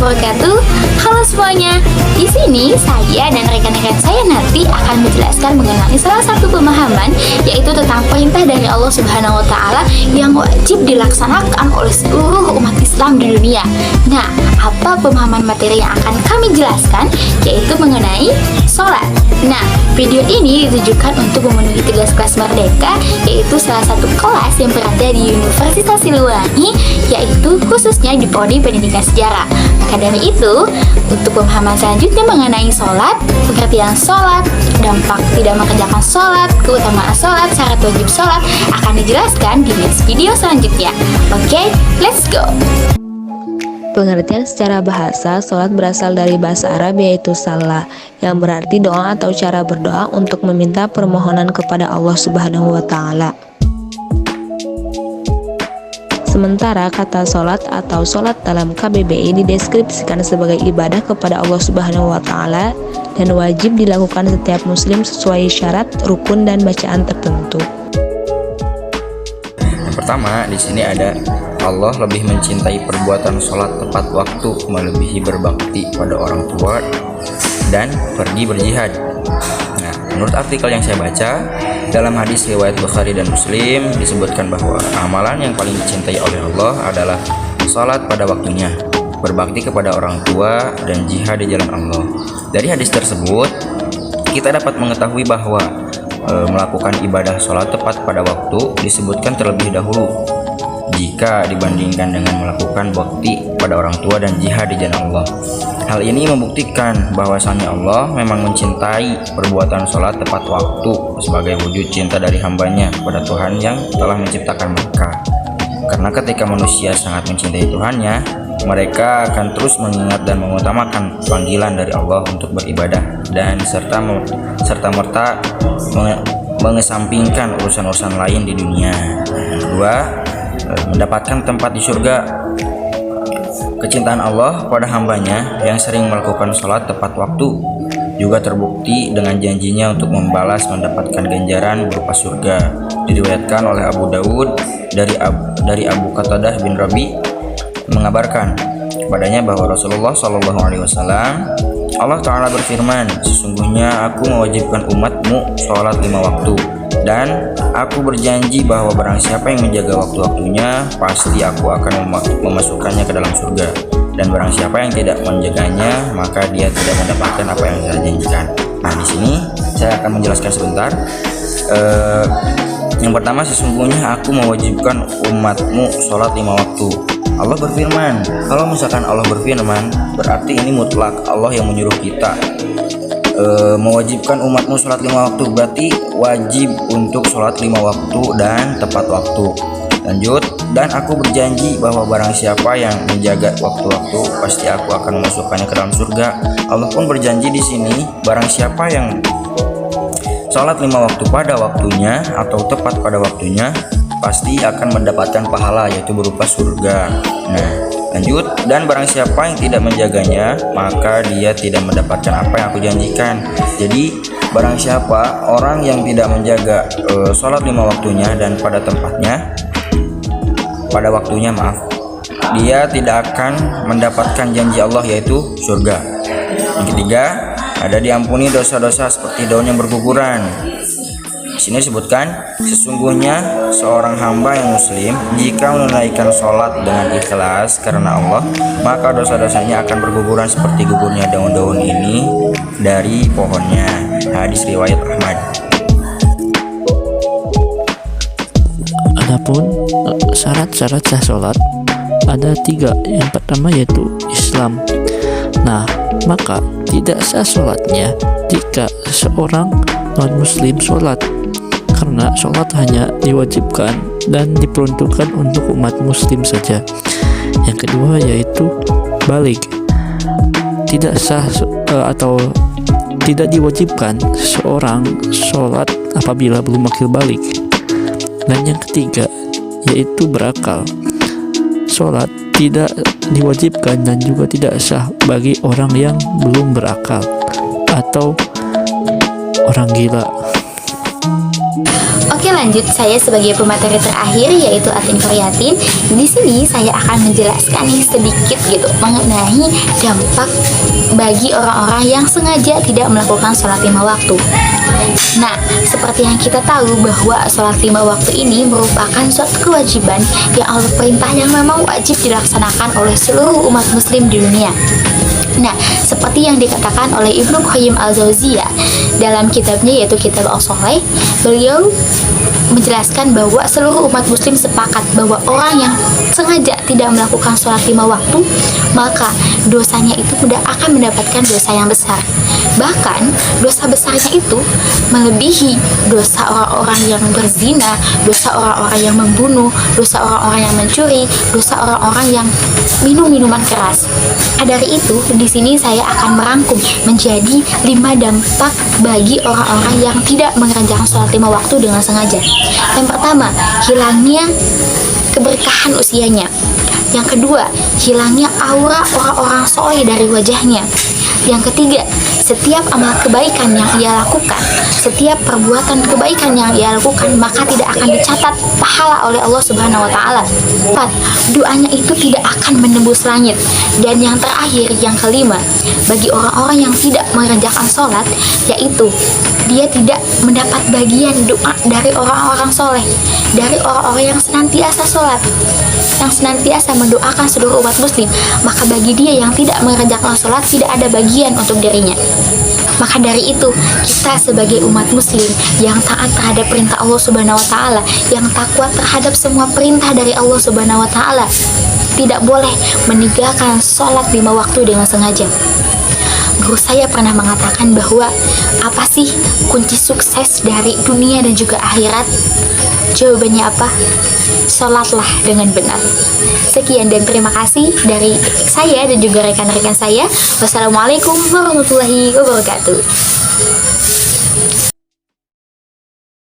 wabarakatuh. Halo semuanya. Di sini saya dan rekan-rekan saya nanti akan menjelaskan mengenai salah satu pemahaman, yaitu tentang perintah dari Allah Subhanahu wa taala yang wajib dilaksanakan oleh seluruh umat Islam di dunia. Nah, apa pemahaman materi yang akan kami jelaskan, yaitu mengenai sholat. Nah, video ini ditujukan untuk memenuhi tugas kelas Merdeka, yaitu salah satu kelas yang berada di Universitas Siliwangi, yaitu khususnya di Prodi Pendidikan Sejarah. Maka dari itu, untuk pemahaman selanjutnya mengenai sholat, pengertian sholat, dampak tidak mengerjakan sholat, keutamaan sholat, syarat wajib sholat akan dijelaskan di next video selanjutnya. Oke, let's go! Pengertian secara bahasa, sholat berasal dari bahasa Arab yaitu salah, yang berarti doa atau cara berdoa untuk meminta permohonan kepada Allah Subhanahu wa taala. Sementara kata sholat atau sholat dalam KBBI dideskripsikan sebagai ibadah kepada Allah Subhanahu wa taala dan wajib dilakukan setiap muslim sesuai syarat, rukun dan bacaan tertentu. Yang pertama, di sini ada Allah lebih mencintai perbuatan sholat tepat waktu melebihi berbakti pada orang tua dan pergi berjihad. Nah, menurut artikel yang saya baca, dalam hadis riwayat Bukhari dan Muslim disebutkan bahwa amalan yang paling dicintai oleh Allah adalah sholat pada waktunya, berbakti kepada orang tua, dan jihad di jalan Allah. Dari hadis tersebut, kita dapat mengetahui bahwa melakukan ibadah sholat tepat pada waktu disebutkan terlebih dahulu jika dibandingkan dengan melakukan bakti pada orang tua dan jihad di jalan Allah. Hal ini membuktikan bahwasannya Allah memang mencintai perbuatan sholat tepat waktu sebagai wujud cinta dari hambanya kepada Tuhan yang telah menciptakan mereka. Karena ketika manusia sangat mencintai Tuhannya, mereka akan terus mengingat dan mengutamakan panggilan dari Allah untuk beribadah dan serta merta mengesampingkan urusan-urusan lain di dunia. Yang kedua, mendapatkan tempat di surga. Kecintaan Allah pada hambanya yang sering melakukan sholat tepat waktu juga terbukti dengan janjinya untuk membalas mendapatkan ganjaran berupa surga. Diriwayatkan oleh Abu Dawud dari Abu Qatadah bin Rabi mengabarkan kepadanya bahwa Rasulullah SAW, Allah Ta'ala berfirman, sesungguhnya aku mewajibkan umatmu sholat 5 waktu, dan aku berjanji bahwa barang siapa yang menjaga waktu-waktunya, pasti aku akan memasukkannya ke dalam surga. Dan barang siapa yang tidak menjaganya, maka dia tidak mendapatkan apa yang saya janjikan. Nah, di sini saya akan menjelaskan sebentar. Yang pertama, sesungguhnya aku mewajibkan umatmu sholat 5 waktu. Allah berfirman. Kalau misalkan Allah berfirman, berarti ini mutlak Allah yang menyuruh kita. Mewajibkan umatmu sholat 5 waktu berarti wajib untuk sholat 5 waktu dan tepat waktu. Lanjut, dan aku berjanji bahwa barang siapa yang menjaga waktu-waktu, pasti aku akan memasukkannya ke dalam surga. Allah pun berjanji di sini, barang siapa yang sholat 5 waktu pada waktunya atau tepat pada waktunya, pasti akan mendapatkan pahala, yaitu berupa surga. Nah, lanjut, dan barang siapa yang tidak menjaganya, maka dia tidak mendapatkan apa yang aku janjikan. Jadi barang siapa orang yang tidak menjaga sholat 5 waktunya dan pada tempatnya, pada waktunya, dia tidak akan mendapatkan janji Allah, yaitu surga. Yang ketiga, ada diampuni dosa-dosa seperti daun yang berguguran. Di sini disebutkan, sesungguhnya seorang hamba yang muslim jika menunaikan sholat dengan ikhlas karena Allah, maka dosa-dosanya akan berguguran seperti gugurnya daun-daun ini dari pohonnya. Hadis riwayat Ahmad. Adapun syarat-syarat sah sholat ada 3. Yang pertama yaitu Islam. Nah, maka tidak sah sholatnya jika seorang non-muslim sholat, karena sholat hanya diwajibkan dan diperuntukkan untuk umat muslim saja. Yang kedua yaitu balik. Tidak sah atau tidak diwajibkan seorang sholat apabila belum akil balik. Dan yang ketiga yaitu berakal. Sholat tidak diwajibkan dan juga tidak sah bagi orang yang belum berakal atau orang gila. Oke, lanjut. Saya sebagai pemateri terakhir yaitu Atin Kuryatin. Di sini saya akan menjelaskan nih sedikit gitu mengenai dampak bagi orang-orang yang sengaja tidak melakukan sholat 5 waktu. Nah, seperti yang kita tahu bahwa sholat 5 waktu ini merupakan suatu kewajiban yang Allah perintah yang memang wajib dilaksanakan oleh seluruh umat muslim di dunia. Nah, seperti yang dikatakan oleh Ibnu Qayyim al-Jauziyah dalam kitabnya yaitu Kitab As-Sholeh, beliau menjelaskan bahwa seluruh umat muslim sepakat bahwa orang yang sengaja tidak melakukan sholat 5 waktu, maka dosanya itu akan mendapatkan dosa yang besar. Bahkan dosa besarnya itu melebihi dosa orang-orang yang berzina, dosa orang-orang yang membunuh, dosa orang-orang yang mencuri, dosa orang-orang yang minum minuman keras. Dari itu, di sini saya akan merangkum menjadi 5 dampak bagi orang-orang yang tidak mengerjakan sholat 5 waktu dengan sengaja. Yang pertama, hilangnya keberkahan usianya. Yang kedua, hilangnya aura orang-orang soleh dari wajahnya. Yang ketiga, setiap amal kebaikan yang ia lakukan, setiap perbuatan kebaikan yang ia lakukan, maka tidak akan dicatat pahala oleh Allah Subhanahu wa Ta'ala. 4. Doanya itu tidak akan menembus langit. Dan yang terakhir, yang kelima, bagi orang-orang yang tidak mengerjakan sholat, yaitu dia tidak mendapat bagian doa dari orang-orang soleh, dari orang-orang yang senantiasa sholat, yang senantiasa mendoakan seluruh umat muslim. Maka bagi dia yang tidak mengerjakan sholat, tidak ada bagian untuk dirinya. Maka dari itu, kita sebagai umat muslim yang taat terhadap perintah Allah Subhanahu wa Ta'ala, yang takwa terhadap semua perintah dari Allah Subhanahu wa Ta'ala, tidak boleh meninggalkan sholat 5 waktu dengan sengaja. Guru saya pernah mengatakan bahwa apa sih kunci sukses dari dunia dan juga akhirat? Jawabannya apa? Sholatlah dengan benar. Sekian dan terima kasih dari saya dan juga rekan-rekan saya. Wassalamualaikum warahmatullahi wabarakatuh.